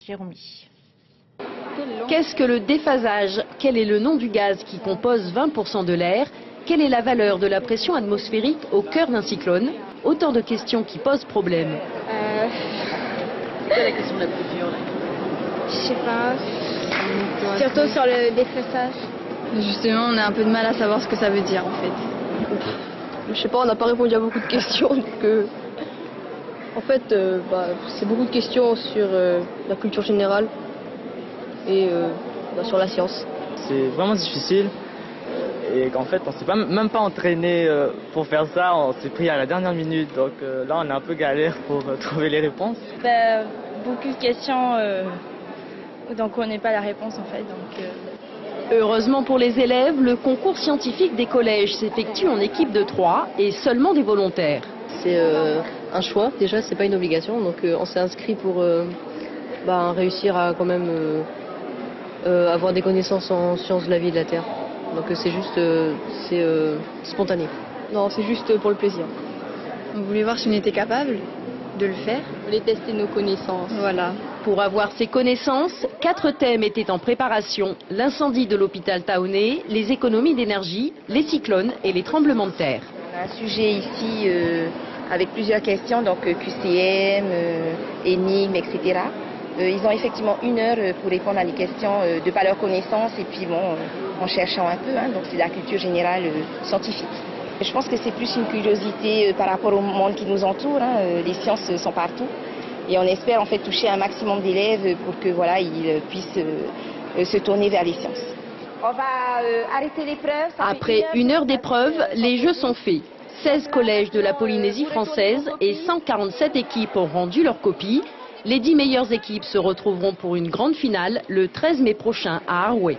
Jérôme. Qu'est-ce que le déphasage? Quel est le nom du gaz qui compose 20% de l'air? Quelle est la valeur de la pression atmosphérique au cœur d'un cyclone? Autant de questions qui posent problème. C'est la question la plus dure là? Je sais pas. Surtout sur le déphasage. Justement, on a un peu de mal à savoir ce que ça veut dire en fait. Je sais pas, on n'a pas répondu à beaucoup de questions. Donc, en fait, c'est beaucoup de questions sur la culture générale et sur la science. C'est vraiment difficile et qu'en fait on s'est même pas entraîné pour faire ça, on s'est pris à la dernière minute, donc là on est un peu galère pour trouver les réponses. Beaucoup de questions donc on n'est pas la réponse en fait. Heureusement pour les élèves, le concours scientifique des collèges s'effectue en équipe de 3 et seulement des volontaires. C'est un choix, déjà c'est pas une obligation, donc on s'est inscrit pour réussir à quand même avoir des connaissances en sciences de la vie et de la Terre. Donc c'est juste, spontané. Non, c'est juste pour le plaisir. On voulait voir si on était capable de le faire. On voulait tester nos connaissances. Voilà. Pour avoir ces connaissances, 4 thèmes étaient en préparation: l'incendie de l'hôpital Taoné, les économies d'énergie, les cyclones et les tremblements de terre. On a un sujet ici avec plusieurs questions, donc QCM, énigmes, etc. Ils ont effectivement 1 heure pour répondre à des questions de par leur connaissance et puis en cherchant un peu, donc c'est la culture générale scientifique. Je pense que c'est plus une curiosité par rapport au monde qui nous entoure, les sciences sont partout et on espère en fait toucher un maximum d'élèves pour que ils puissent se tourner vers les sciences. On va arrêter l'épreuve. Après 1 heure d'épreuve, les jeux sont faits. 16 collèges de la Polynésie française et 147 équipes ont rendu leur copie. Les 10 meilleures équipes se retrouveront pour une grande finale le 13 mai prochain à Arouet.